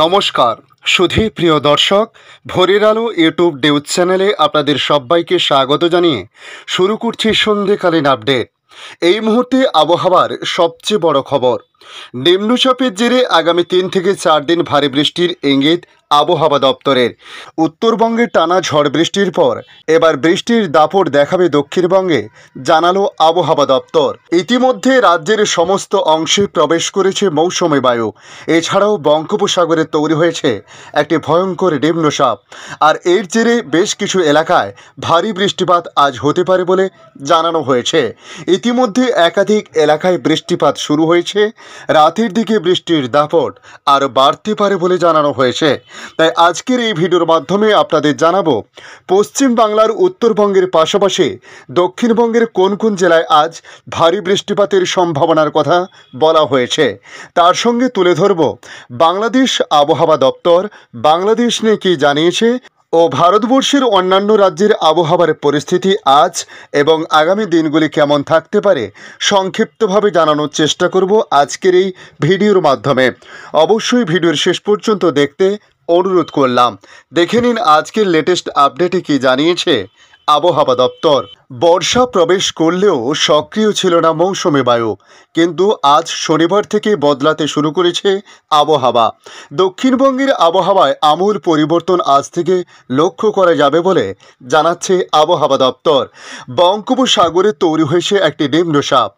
নমস্কার সুধী প্রিয় দর্শক, ভোরের আলো ইউটিউব নিউজ চ্যানেলে আপনাদের সবাইকে স্বাগত জানিয়ে শুরু করছি সন্ধ্যেকালীন আপডেট। এই মুহূর্তে আবহাওয়ার সবচেয়ে বড় খবর, নিম্নচাপের জেরে আগামী 3 থেকে 4 দিন ভারী বৃষ্টির ইঙ্গিত আবহাওয়া দপ্তরের। উত্তরবঙ্গে টানা ঝড় বৃষ্টির পর এবার বৃষ্টির দাপট দেখাবে দক্ষিণবঙ্গে, জানালো আবহাওয়া দপ্তর। ইতিমধ্যে রাজ্যের সমস্ত অংশে প্রবেশ করেছে মৌসুমী বায়ু। এছাড়াও বঙ্গোপসাগরে তৈরি হয়েছে একটি ভয়ঙ্কর নিম্নচাপ, আর এর জেরে বেশ কিছু এলাকায় ভারী বৃষ্টিপাত আজ হতে পারে বলে জানানো হয়েছে। ইতিমধ্যে একাধিক এলাকায় বৃষ্টিপাত শুরু হয়েছে। রাতের দিকে বৃষ্টির দাপট আর বাড়তে পারে বলে জানানো হয়েছে। তাই আজকের এই ভিডিওর মাধ্যমে আপনাদের জানাবো পশ্চিম বাংলার উত্তরবঙ্গের পাশাপাশি দক্ষিণবঙ্গের কোন কোন জেলায় আজ ভারী বৃষ্টিপাতের সম্ভাবনার কথা বলা হয়েছে। তার সঙ্গে তুলে ধরব বাংলাদেশ আবহাওয়া দপ্তর বাংলাদেশ নিয়ে কী জানিয়েছে ও ভারতবর্ষের অন্যান্য রাজ্যের আবহাওয়ার পরিস্থিতি আজ এবং আগামী দিনগুলি কেমন থাকতে পারে সংক্ষিপ্তভাবে জানানোর চেষ্টা করব আজকের এই ভিডিওর মাধ্যমে। অবশ্যই ভিডিওর শেষ পর্যন্ত দেখতে অনুরোধ করলাম। দেখে নিন আজকের লেটেস্ট আপডেটে কী জানিয়েছে আবহাওয়া দপ্তর। বর্ষা প্রবেশ করলেও সক্রিয় ছিল না মৌসুমী বায়ু, কিন্তু আজ শনিবার থেকে বদলাতে শুরু করেছে আবহাওয়া। দক্ষিণবঙ্গের আবহাওয়ায় আমূল পরিবর্তন আজ থেকে লক্ষ্য করা যাবে বলে জানাচ্ছে আবহাওয়া দপ্তর। বঙ্গোপসাগরে তৈরি হয়েছে একটি নিম্নচাপ,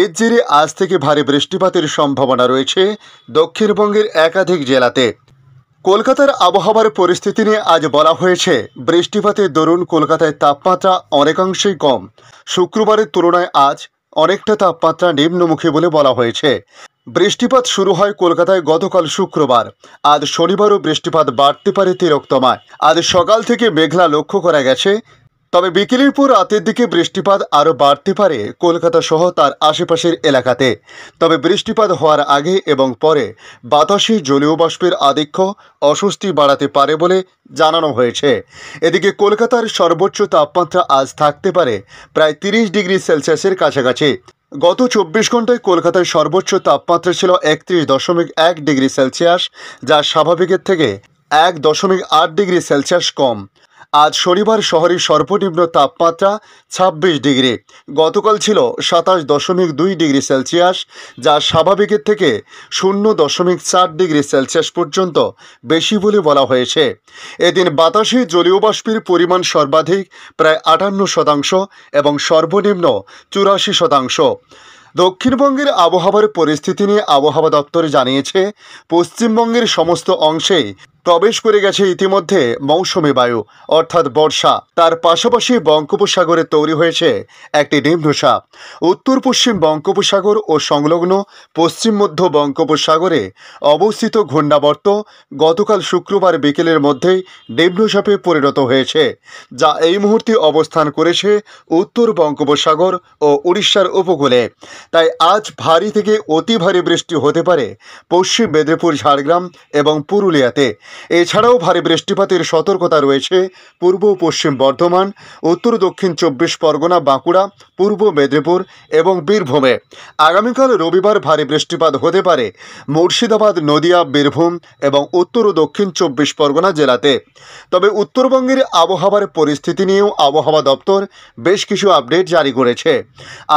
এর জেরে আজ থেকে ভারী বৃষ্টিপাতের সম্ভাবনা রয়েছে দক্ষিণবঙ্গের একাধিক জেলাতে। কলকাতার আবহাওয়ার পরিস্থিতি নিয়ে আজ বলা হয়েছে, বৃষ্টিপাতের দরুন কলকাতায় তাপমাত্রা অনেকাংশেই কম। শুক্রবারের তুলনায় আজ অনেকটা তাপমাত্রা নিম্নমুখী বলে বলা হয়েছে। বৃষ্টিপাত শুরু হয় কলকাতায় গতকাল শুক্রবার। আজ শনিবারও বৃষ্টিপাত বাড়তে পারে তিলোত্তমায়। আজ সকাল থেকে মেঘলা লক্ষ্য করা গেছে, তবে বিকেলের পর রাতের দিকে বৃষ্টিপাত আরও বাড়তে পারে কলকাতা সহ তার আশেপাশের এলাকাতে। তবে বৃষ্টিপাত হওয়ার আগে এবং পরে বাতাসে জলীয় বাষ্পের আধিক্য অস্বস্তি বাড়াতে পারে বলে জানানো হয়েছে। এদিকে কলকাতার সর্বোচ্চ তাপমাত্রা আজ থাকতে পারে প্রায় 30 ডিগ্রি সেলসিয়াসের কাছাকাছি। গত 24 ঘন্টায় কলকাতায় সর্বোচ্চ তাপমাত্রা ছিল 31.1 ডিগ্রি সেলসিয়াস, যা স্বাভাবিকের থেকে 1.8 ডিগ্রি সেলসিয়াস কম। আজ শনিবার শহরের সর্বনিম্ন তাপমাত্রা 26 ডিগ্রি, গতকাল ছিল 27.2 ডিগ্রি সেলসিয়াস, যা স্বাভাবিকের থেকে 0.4 ডিগ্রি সেলসিয়াস পর্যন্ত বেশি বলে বলা হয়েছে। এদিন বাতাসে জলীয় বাষ্পের পরিমাণ সর্বাধিক প্রায় 58% এবং সর্বনিম্ন 84%। দক্ষিণবঙ্গের আবহাওয়ার পরিস্থিতি নিয়ে আবহাওয়া দপ্তর জানিয়েছে, পশ্চিমবঙ্গের সমস্ত অংশেই প্রবেশ করে গেছে ইতিমধ্যে মৌসুমী বায়ু অর্থাৎ বর্ষা। তার পাশাপাশি বঙ্গোপসাগরে তৈরি হয়েছে একটি নিম্নচাপ। উত্তর পশ্চিম বঙ্গোপসাগর ও সংলগ্ন পশ্চিম মধ্য বঙ্গোপসাগরে অবস্থিত ঘূর্ণাবর্ত গতকাল শুক্রবার বিকেলের মধ্যেই নিম্নচাপে পরিণত হয়েছে, যা এই মুহূর্তে অবস্থান করেছে উত্তর বঙ্গোপসাগর ও উড়িষ্যার উপকূলে। তাই আজ ভারী থেকে অতি ভারী বৃষ্টি হতে পারে পশ্চিম মেদিনীপুর, ঝাড়গ্রাম এবং পুরুলিয়াতে। এছাড়াও ভারী বৃষ্টিপাতের সতর্কতা রয়েছে পূর্ব পশ্চিম বর্ধমান, উত্তর দক্ষিণ 24 পরগনা, বাঁকুড়া, পূর্ব মেদিনীপুর এবং বীরভূমে। আগামীকাল রবিবার ভারী বৃষ্টিপাত হতে পারে মুর্শিদাবাদ, নদিয়া, বীরভূম এবং উত্তর ও দক্ষিণ 24 পরগনা জেলাতে। তবে উত্তরবঙ্গের আবহাওয়ার পরিস্থিতি নিয়েও আবহাওয়া দপ্তর বেশ কিছু আপডেট জারি করেছে।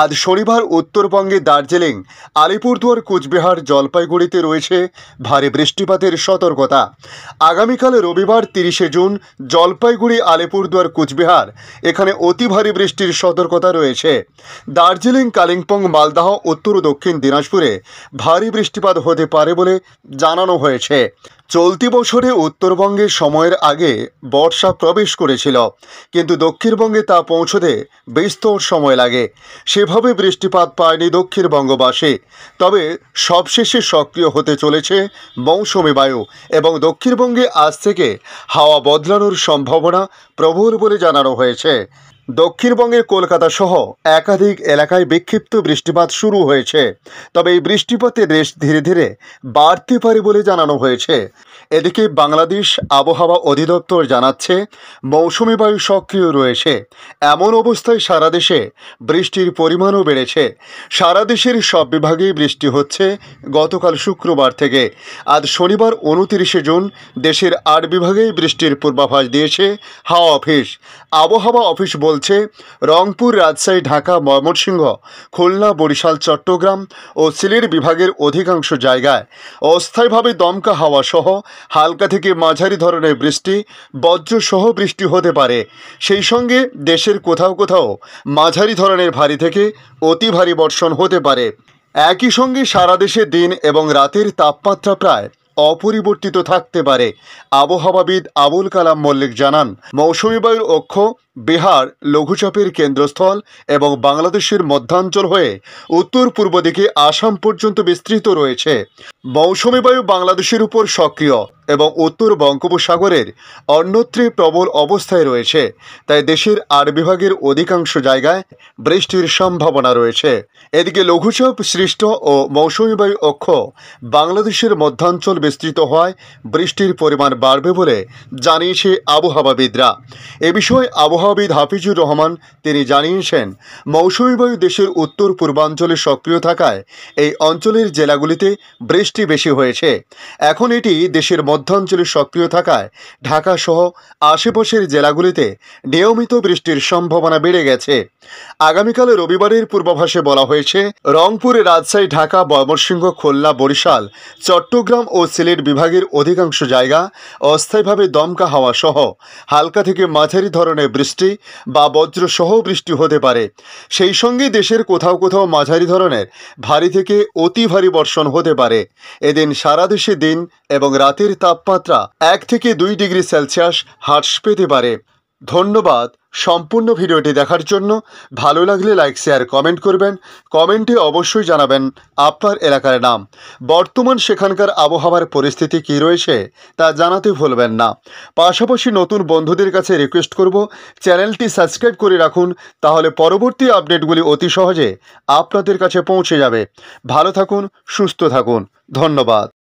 আজ শনিবার উত্তরবঙ্গে দার্জিলিং, আলিপুরদুয়ার, কুচবিহার, জলপাইগুড়িতে রয়েছে ভারী বৃষ্টিপাতের সতর্কতা। আগামীকাল রবিবার 30শে জুন জলপাইগুড়ি, আলিপুরদুয়ার, কুচবিহার এখানে অতি ভারী বৃষ্টির সতর্কতা রয়েছে। দার্জিলিং, কালিম্পং, মালদহ, উত্তর ও দক্ষিণ দিনাজপুরে ভারী বৃষ্টিপাত হতে পারে বলে জানানো হয়েছে। চলতি বছরে উত্তরবঙ্গে সময়ের আগে বর্ষা প্রবেশ করেছিল, কিন্তু দক্ষিণবঙ্গে তা পৌঁছতে বিস্তর সময় লাগে। সেভাবে বৃষ্টিপাত পায়নি দক্ষিণবঙ্গবাসী। তবে সবশেষে সক্রিয় হতে চলেছে মৌসুমী বায়ু এবং দক্ষিণবঙ্গে আজ থেকে হাওয়া বদলানোর সম্ভাবনা প্রবল বলে জানানো হয়েছে। দক্ষিণবঙ্গের কলকাতা সহ একাধিক এলাকায় বিক্ষিপ্ত বৃষ্টিপাত শুরু হয়েছে, তবে এই বৃষ্টিপাতের রেশ ধীরে ধীরে বাড়তে পারে বলে জানানো হয়েছে। এদিকে বাংলাদেশ আবহাওয়া অধিদপ্তর জানাচ্ছে মৌসুমি বায়ু সক্রিয় রয়েছে। এমন অবস্থায় সারা দেশে বৃষ্টির পরিমাণও বেড়েছে। সারা দেশের সব বিভাগেই বৃষ্টি হচ্ছে গতকাল শুক্রবার থেকে। আজ শনিবার 29শে জুন দেশের 8 বিভাগেই বৃষ্টির পূর্বাভাস দিয়েছে হাওয়া অফিস। আবহাওয়া অফিস বলছে রংপুর, রাজশাহী, ঢাকা, ময়মনসিংহ, খুলনা, বরিশাল, চট্টগ্রাম ও সিলেট বিভাগের অধিকাংশ জায়গায় অস্থায়ীভাবে দমকা হাওয়া সহ হালকা থেকে মাঝারি ধরনের বৃষ্টি, বজ্রসহ বৃষ্টি হতে পারে। সেই সঙ্গে দেশের কোথাও কোথাও মাঝারি ধরনের ভারী থেকে অতি ভারী বর্ষণ হতে পারে। একই সঙ্গে সারা দেশে দিন এবং রাতের তাপমাত্রা প্রায় অপরিবর্তিত থাকতে পারে। আবহাওয়াবিদ আবুল কালাম মল্লিক জানান, মৌসুমি বায়ুর অক্ষ বিহার লঘুচাপের কেন্দ্রস্থল এবং বাংলাদেশের মধ্যাঞ্চল হয়ে উত্তর পূর্ব দিকে আসাম পর্যন্ত বিস্তৃত রয়েছে। মৌসুমি বায়ু বাংলাদেশের উপর সক্রিয় এবং উত্তর বঙ্গোপসাগরের অন্যত্রে প্রবল অবস্থায় রয়েছে, তাই দেশের 8 বিভাগের অধিকাংশ জায়গায় বৃষ্টির সম্ভাবনা রয়েছে। এদিকে লঘুচাপ সৃষ্ট ও মৌসুমি বায়ু অক্ষ বাংলাদেশের মধ্যাঞ্চল বিস্তৃত হওয়ায় বৃষ্টির পরিমাণ বাড়বে বলে জানিয়েছে আবহাওয়াবিদরা। এ বিষয়ে আবহাওয়াবিদ হাফিজুর রহমান তিনি জানিয়েছেন, মৌসুমি বায়ু দেশের উত্তর পূর্বাঞ্চলে সক্রিয় থাকায় এই অঞ্চলের জেলাগুলিতে বৃষ্টি বেশি হয়েছে। এখন এটি দেশের মধ্যাঞ্চলে সক্রিয় থাকায় ঢাকা সহ আশেপাশের জেলাগুলিতে নিয়মিত বৃষ্টির সম্ভাবনা বেড়ে গেছে। আগামীকাল রবিবারের পূর্বাভাসে বলা হয়েছে রংপুর, রাজশাহী, ঢাকা, ময়মনসিংহ, খুলনা, বরিশাল, চট্টগ্রাম ও সিলেট বিভাগের অধিকাংশ জায়গা অস্থায়ীভাবে দমকা হাওয়া সহ হালকা থেকে মাঝারি ধরনের বৃষ্টি বা বজ্রসহ বৃষ্টি হতে পারে। সেই সঙ্গে দেশের কোথাও কোথাও মাঝারি ধরনের ভারী থেকে অতি ভারী বর্ষণ হতে পারে। এদিন সারা দেশে দিন এবং রাতের তাপমাত্রা 1 থেকে 2 ডিগ্রি সেলসিয়াস হ্রাস পেতে পারে। ধন্যবাদ সম্পূর্ণ ভিডিওটি দেখার জন্য। ভালো লাগলে লাইক, শেয়ার, কমেন্ট করবেন। কমেন্টে অবশ্যই জানাবেন আপনার এলাকার নাম। বর্তমান সেখানকার আবহাওয়ার পরিস্থিতি কী রয়েছে তা জানাতে ভুলবেন না। পাশাপাশি নতুন বন্ধুদের কাছে রিকোয়েস্ট করব, চ্যানেলটি সাবস্ক্রাইব করে রাখুন, তাহলে পরবর্তী আপডেটগুলি অতি সহজে আপনাদের কাছে পৌঁছে যাবে। ভালো থাকুন, সুস্থ থাকুন। ধন্যবাদ।